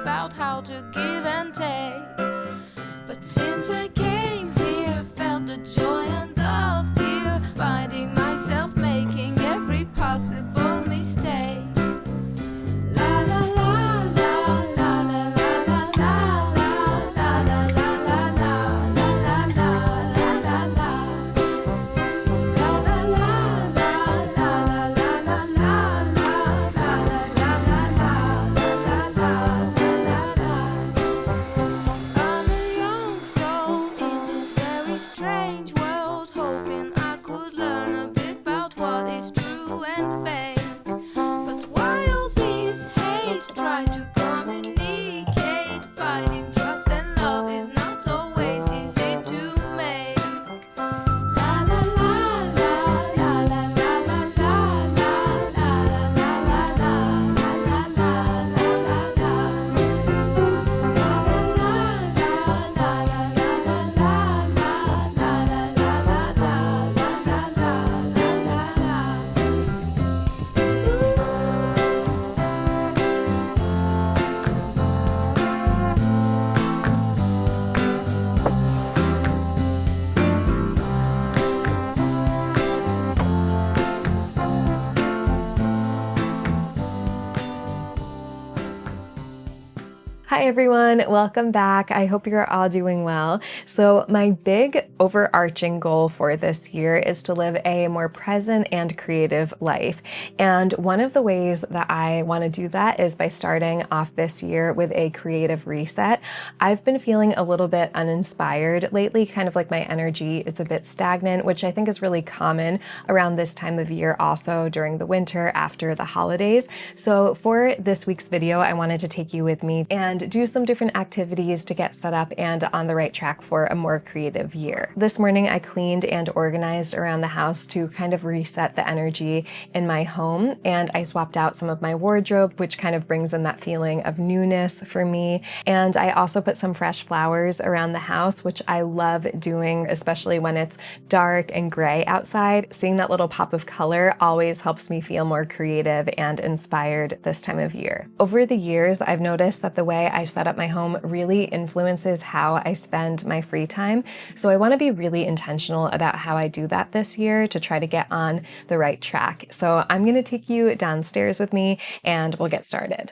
about how to give and take. But since I came here, felt the joy and the fear, finding myself making every possible mistake. La la la la la la la la la la la la la la la la la la. Strange world, hoping I could learn a bit about what is true and fake. But while these hate try to communicate, finding trust and love is not always easy to make. La la la la la la la la la la la la la la la la la. Hi everyone, welcome back. I hope you're all doing well. So my big overarching goal for this year is to live a more present and creative life. And one of the ways that I want to do that is by starting off this year with a creative reset. I've been feeling a little bit uninspired lately, kind of like my energy is a bit stagnant, which I think is really common around this time of year, also during the winter after the holidays. So for this week's video, I wanted to take you with me and do some different activities to get set up and on the right track for a more creative year. This morning I cleaned and organized around the house to kind of reset the energy in my home, and I swapped out some of my wardrobe, which kind of brings in that feeling of newness for me. And I also put some fresh flowers around the house, which I love doing, especially when it's dark and gray outside. Seeing that little pop of color always helps me feel more creative and inspired this time of year. Over the years, I've noticed that the way I set up my home really influences how I spend my free time. So I want to be really intentional about how I do that this year to try to get on the right track. So I'm going to take you downstairs with me and we'll get started.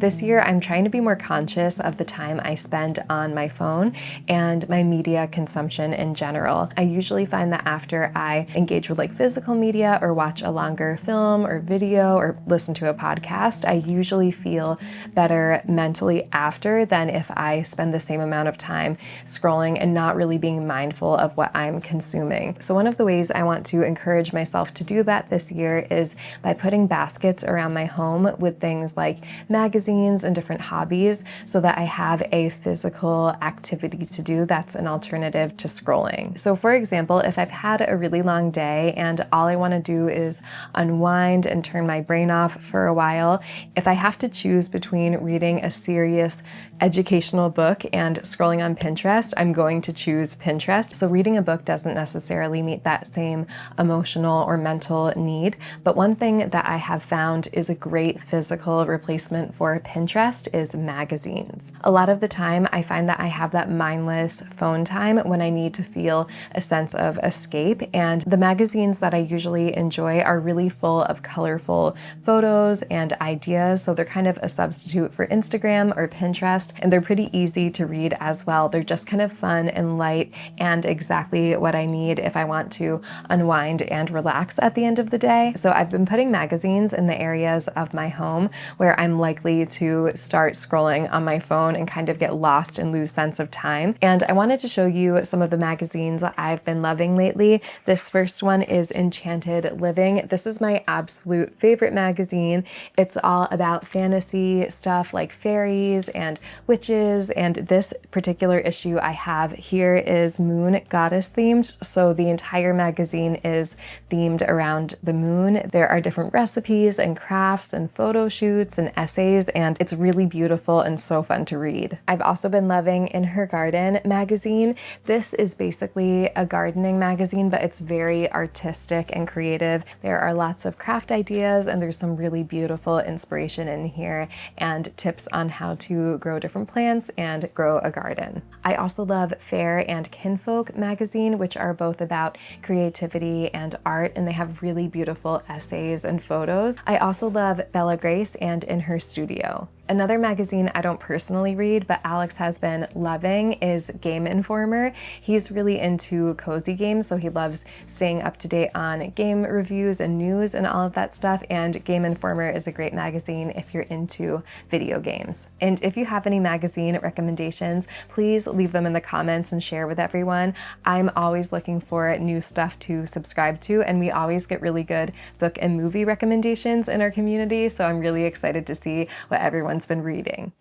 This year, I'm trying to be more conscious of the time I spend on my phone and my media consumption in general. I usually find that after I engage with like physical media or watch a longer film or video or listen to a podcast, I usually feel better mentally after than if I spend the same amount of time scrolling and not really being mindful of what I'm consuming. So one of the ways I want to encourage myself to do that this year is by putting baskets around my home with things like magazines and different hobbies so that I have a physical activity to do that's an alternative to scrolling. So for example, if I've had a really long day and all I want to do is unwind and turn my brain off for a while, if I have to choose between reading a serious educational book and scrolling on Pinterest, I'm going to choose Pinterest. So reading a book doesn't necessarily meet that same emotional or mental need, but one thing that I have found is a great physical replacement for Pinterest is magazines. A lot of the time, I find that I have that mindless phone time when I need to feel a sense of escape, and the magazines that I usually enjoy are really full of colorful photos and ideas, so they're kind of a substitute for Instagram or Pinterest, and they're pretty easy to read as well. They're just kind of fun and light and exactly what I need if I want to unwind and relax at the end of the day. So I've been putting magazines in the areas of my home where I'm likely easy to start scrolling on my phone and kind of get lost and lose sense of time. And I wanted to show you some of the magazines that I've been loving lately. This first one is Enchanted Living. This is my absolute favorite magazine. It's all about fantasy stuff like fairies and witches, and this particular issue I have here is moon goddess themed. So the entire magazine is themed around the moon. There are different recipes and crafts and photo shoots and essays, and it's really beautiful and so fun to read. I've also been loving In Her Garden magazine. This is basically a gardening magazine, but it's very artistic and creative. There are lots of craft ideas, and there's some really beautiful inspiration in here and tips on how to grow different plants and grow a garden. I also love Fair and Kinfolk magazine, which are both about creativity and art, and they have really beautiful essays and photos. I also love Bella Grace and In Her Studio. Another magazine I don't personally read, but Alex has been loving is Game Informer. He's really into cozy games, so he loves staying up to date on game reviews and news and all of that stuff, and Game Informer is a great magazine if you're into video games. And if you have any magazine recommendations, please leave them in the comments and share with everyone. I'm always looking for new stuff to subscribe to, and we always get really good book and movie recommendations in our community, so I'm really excited to see what everyone's been reading.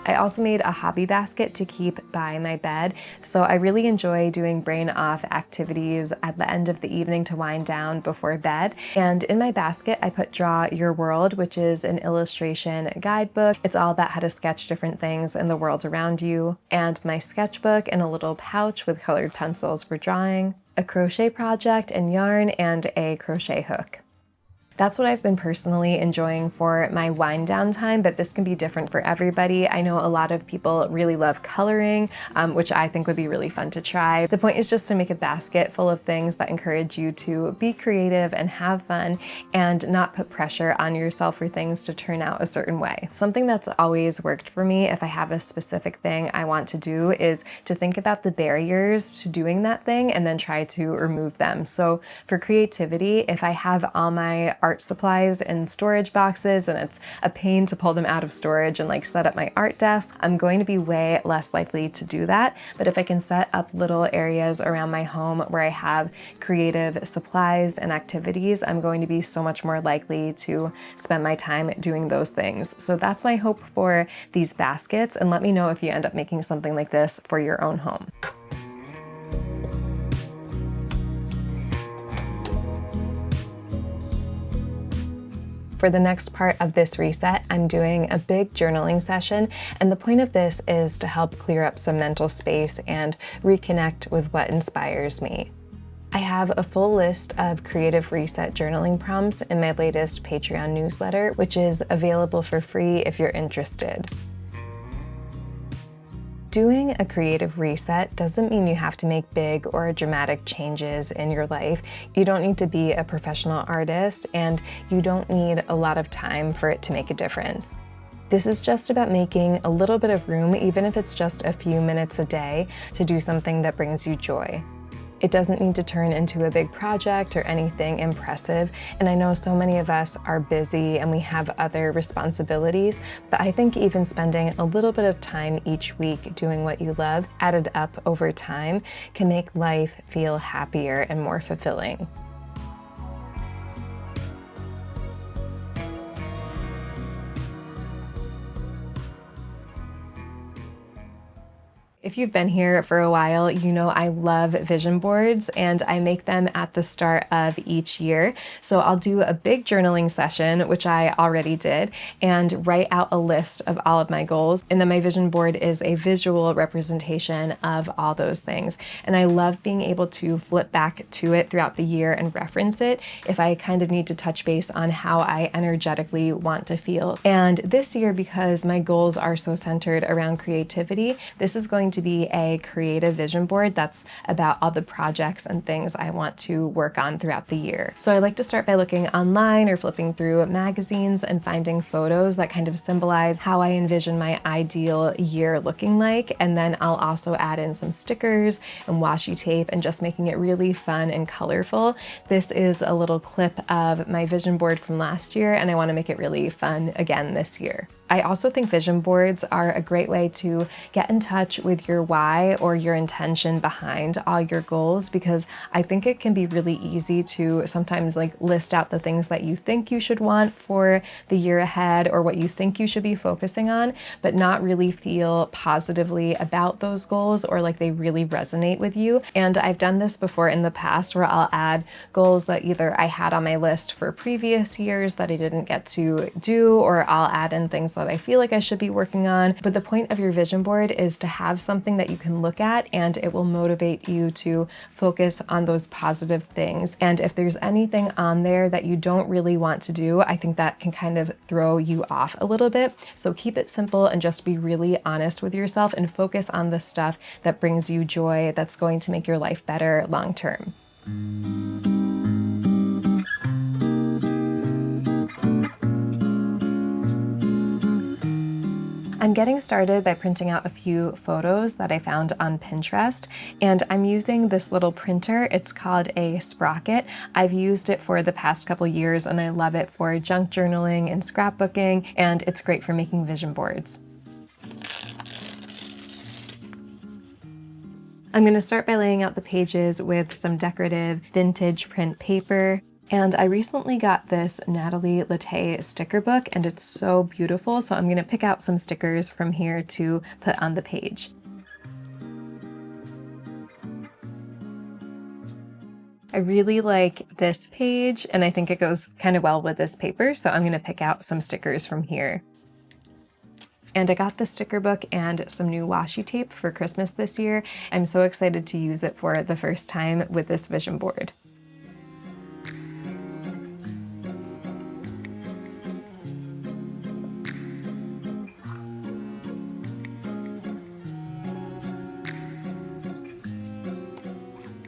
I also made a hobby basket to keep by my bed. So I really enjoy doing brain off activities at the end of the evening to wind down before bed. And in my basket, I put Draw Your World, which is an illustration guidebook. It's all about how to sketch different things in the world around you, and my sketchbook in a little pouch with colored pencils for drawing, a crochet project and yarn, and a crochet hook. That's what I've been personally enjoying for my wind down time, but this can be different for everybody. I know a lot of people really love coloring, which I think would be really fun to try. The point is just to make a basket full of things that encourage you to be creative and have fun and not put pressure on yourself for things to turn out a certain way. Something that's always worked for me if I have a specific thing I want to do is to think about the barriers to doing that thing and then try to remove them. So for creativity, if I have all my art supplies in storage boxes and it's a pain to pull them out of storage and like set up my art desk, I'm going to be way less likely to do that. But if I can set up little areas around my home where I have creative supplies and activities, I'm going to be so much more likely to spend my time doing those things. So that's my hope for these baskets, and let me know if you end up making something like this for your own home. For the next part of this reset, I'm doing a big journaling session, and the point of this is to help clear up some mental space and reconnect with what inspires me. I have a full list of creative reset journaling prompts in my latest Patreon newsletter, which is available for free if you're interested. Doing a creative reset doesn't mean you have to make big or dramatic changes in your life. You don't need to be a professional artist, and you don't need a lot of time for it to make a difference. This is just about making a little bit of room, even if it's just a few minutes a day, to do something that brings you joy. It doesn't need to turn into a big project or anything impressive, and I know so many of us are busy and we have other responsibilities, but I think even spending a little bit of time each week doing what you love, added up over time, can make life feel happier and more fulfilling. If you've been here for a while, you know I love vision boards, and I make them at the start of each year. So I'll do a big journaling session, which I already did, and write out a list of all of my goals. And then my vision board is a visual representation of all those things. And I love being able to flip back to it throughout the year and reference it if I kind of need to touch base on how I energetically want to feel. And this year, because my goals are so centered around creativity, this is going going to be a creative vision board that's about all the projects and things I want to work on throughout the year. So I like to start by looking online or flipping through magazines and finding photos that kind of symbolize how I envision my ideal year looking like. And then I'll also add in some stickers and washi tape and just making it really fun and colorful. This is a little clip of my vision board from last year, and I want to make it really fun again this year. I also think vision boards are a great way to get in touch with your why or your intention behind all your goals, because I think it can be really easy to sometimes like list out the things that you think you should want for the year ahead or what you think you should be focusing on, but not really feel positively about those goals or like they really resonate with you. And I've done this before in the past where I'll add goals that either I had on my list for previous years that I didn't get to do, or I'll add in things that I feel like I should be working on. But the point of your vision board is to have something that you can look at and it will motivate you to focus on those positive things. And if there's anything on there that you don't really want to do, I think that can kind of throw you off a little bit. So keep it simple and just be really honest with yourself and focus on the stuff that brings you joy, that's going to make your life better long term. I'm getting started by printing out a few photos that I found on Pinterest, and I'm using this little printer. It's called a Sprocket. I've used it for the past couple years and I love it for junk journaling and scrapbooking, and it's great for making vision boards. I'm going to start by laying out the pages with some decorative vintage print paper. And I recently got this Natalie Latte sticker book and it's so beautiful. So I'm going to pick out some stickers from here to put on the page. I really like this page and I think it goes kind of well with this paper. So I'm going to pick out some stickers from here. And I got the sticker book and some new washi tape for Christmas this year. I'm so excited to use it for the first time with this vision board.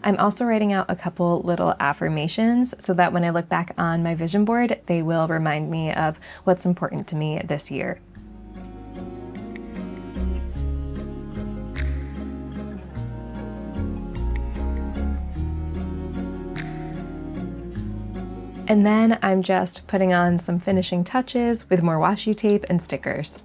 I'm also writing out a couple little affirmations so that when I look back on my vision board, they will remind me of what's important to me this year. And then I'm just putting on some finishing touches with more washi tape and stickers.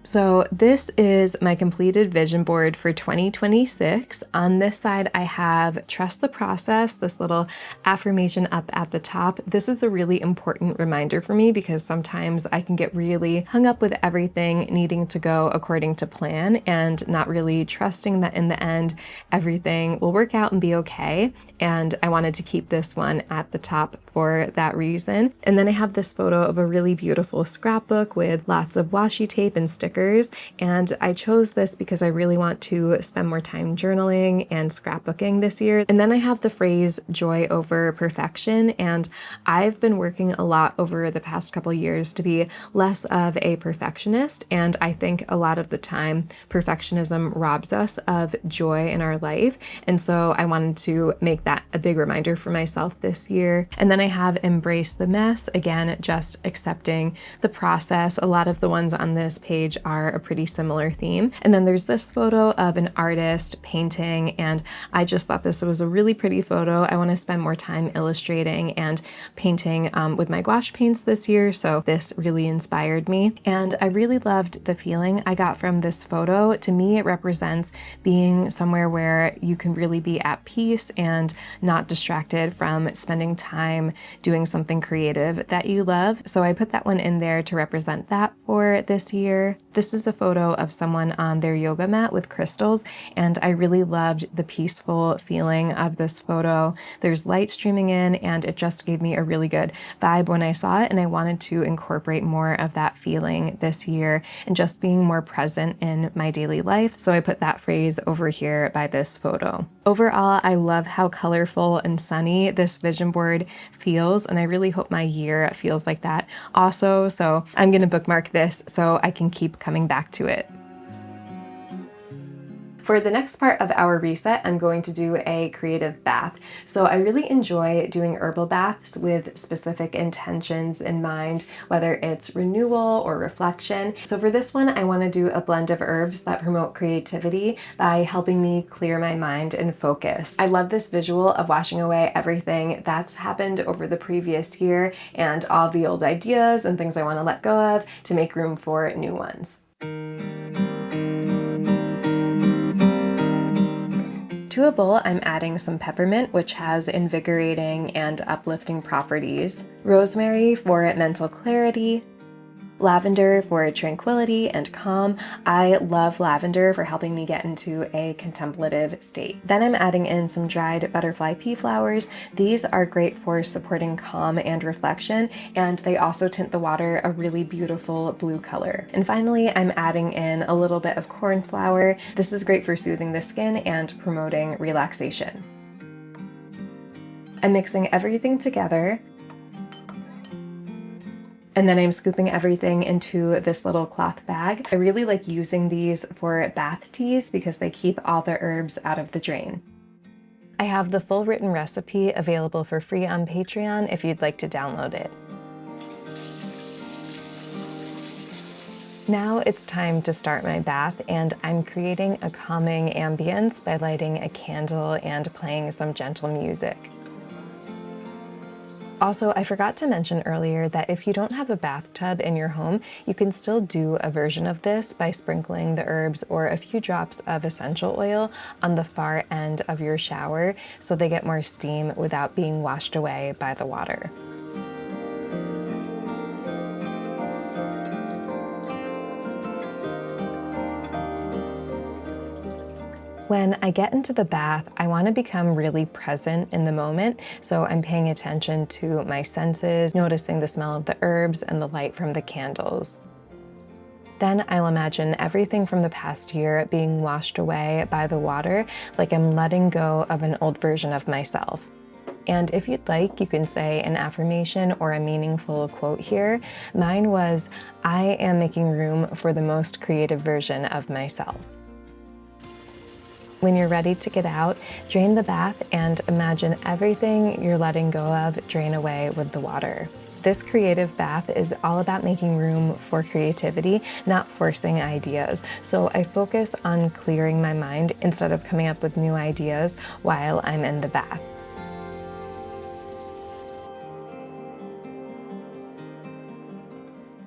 So this is my completed vision board for 2026. On this side, I have trust the process, this little affirmation up at the top. This is a really important reminder for me because sometimes I can get really hung up with everything needing to go according to plan and not really trusting that in the end, everything will work out and be okay. And I wanted to keep this one at the top for that reason. And then I have this photo of a really beautiful scrapbook with lots of washi tape and stickers. And I chose this because I really want to spend more time journaling and scrapbooking this year. And then I have the phrase joy over perfection. And I've been working a lot over the past couple years to be less of a perfectionist. And I think a lot of the time perfectionism robs us of joy in our life. And so I wanted to make that a big reminder for myself this year. And then I have embrace the mess. Again, just accepting the process. A lot of the ones on this page are a pretty similar theme. And then there's this photo of an artist painting, and I just thought this was a really pretty photo. I want to spend more time illustrating and painting with my gouache paints this year, so this really inspired me. And I really loved the feeling I got from this photo. To me, it represents being somewhere where you can really be at peace and not distracted from spending time doing something creative that you love. So I put that one in there to represent that for this year. This is a photo of someone on their yoga mat with crystals, and I really loved the peaceful feeling of this photo. There's light streaming in, and it just gave me a really good vibe when I saw it, and I wanted to incorporate more of that feeling this year and just being more present in my daily life. So I put that phrase over here by this photo. Overall, I love how colorful and sunny this vision board feels, and I really hope my year feels like that also. So I'm going to bookmark this so I can keep coming back to it. For the next part of our reset, I'm going to do a creative bath. So I really enjoy doing herbal baths with specific intentions in mind, whether it's renewal or reflection. So for this one, I want to do a blend of herbs that promote creativity by helping me clear my mind and focus. I love this visual of washing away everything that's happened over the previous year and all the old ideas and things I want to let go of to make room for new ones. To a bowl, I'm adding some peppermint, which has invigorating and uplifting properties, rosemary for mental clarity, lavender for tranquility and calm. I love lavender for helping me get into a contemplative state. Then I'm adding in some dried butterfly pea flowers. These are great for supporting calm and reflection, and they also tint the water a really beautiful blue color. And finally, I'm adding in a little bit of corn flour. This is great for soothing the skin and promoting relaxation. I'm mixing everything together, and then I'm scooping everything into this little cloth bag. I really like using these for bath teas because they keep all the herbs out of the drain. I have the full written recipe available for free on Patreon if you'd like to download it. Now it's time to start my bath, and I'm creating a calming ambience by lighting a candle and playing some gentle music. Also, I forgot to mention earlier that if you don't have a bathtub in your home, you can still do a version of this by sprinkling the herbs or a few drops of essential oil on the far end of your shower so they get more steam without being washed away by the water. When I get into the bath, I want to become really present in the moment, so I'm paying attention to my senses, noticing the smell of the herbs and the light from the candles. Then I'll imagine everything from the past year being washed away by the water, like I'm letting go of an old version of myself. And if you'd like, you can say an affirmation or a meaningful quote here. Mine was, "I am making room for the most creative version of myself." When you're ready to get out, drain the bath and imagine everything you're letting go of drain away with the water. This creative bath is all about making room for creativity, not forcing ideas. So I focus on clearing my mind instead of coming up with new ideas while I'm in the bath.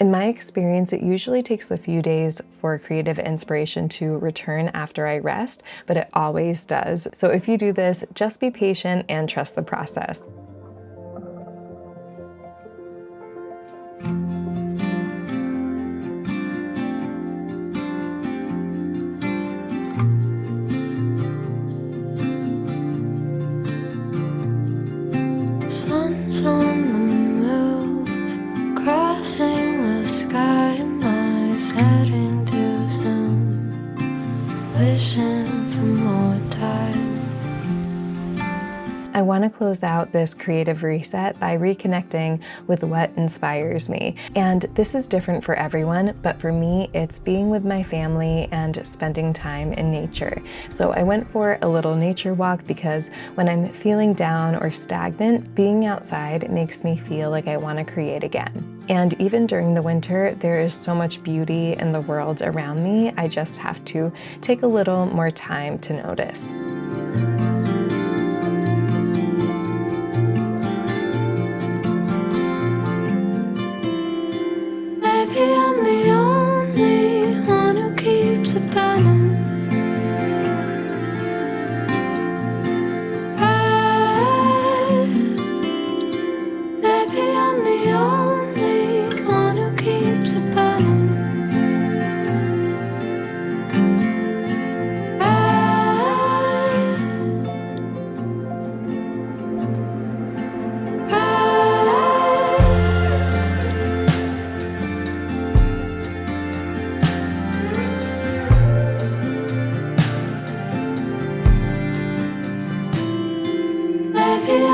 In my experience, it usually takes a few days for creative inspiration to return after I rest, but it always does. So if you do this, just be patient and trust the process. Sun's on the move, crossing the sky. My setting too soon, wishing for more time. I want to close out this creative reset by reconnecting with what inspires me. And this is different for everyone, but for me, it's being with my family and spending time in nature. So I went for a little nature walk because when I'm feeling down or stagnant, being outside makes me feel like I want to create again. And even during the winter, there is so much beauty in the world around me. I just have to take a little more time to notice. Maybe I'm the only one who keeps it burning. Maybe I'm the only one who keeps it burning. Maybe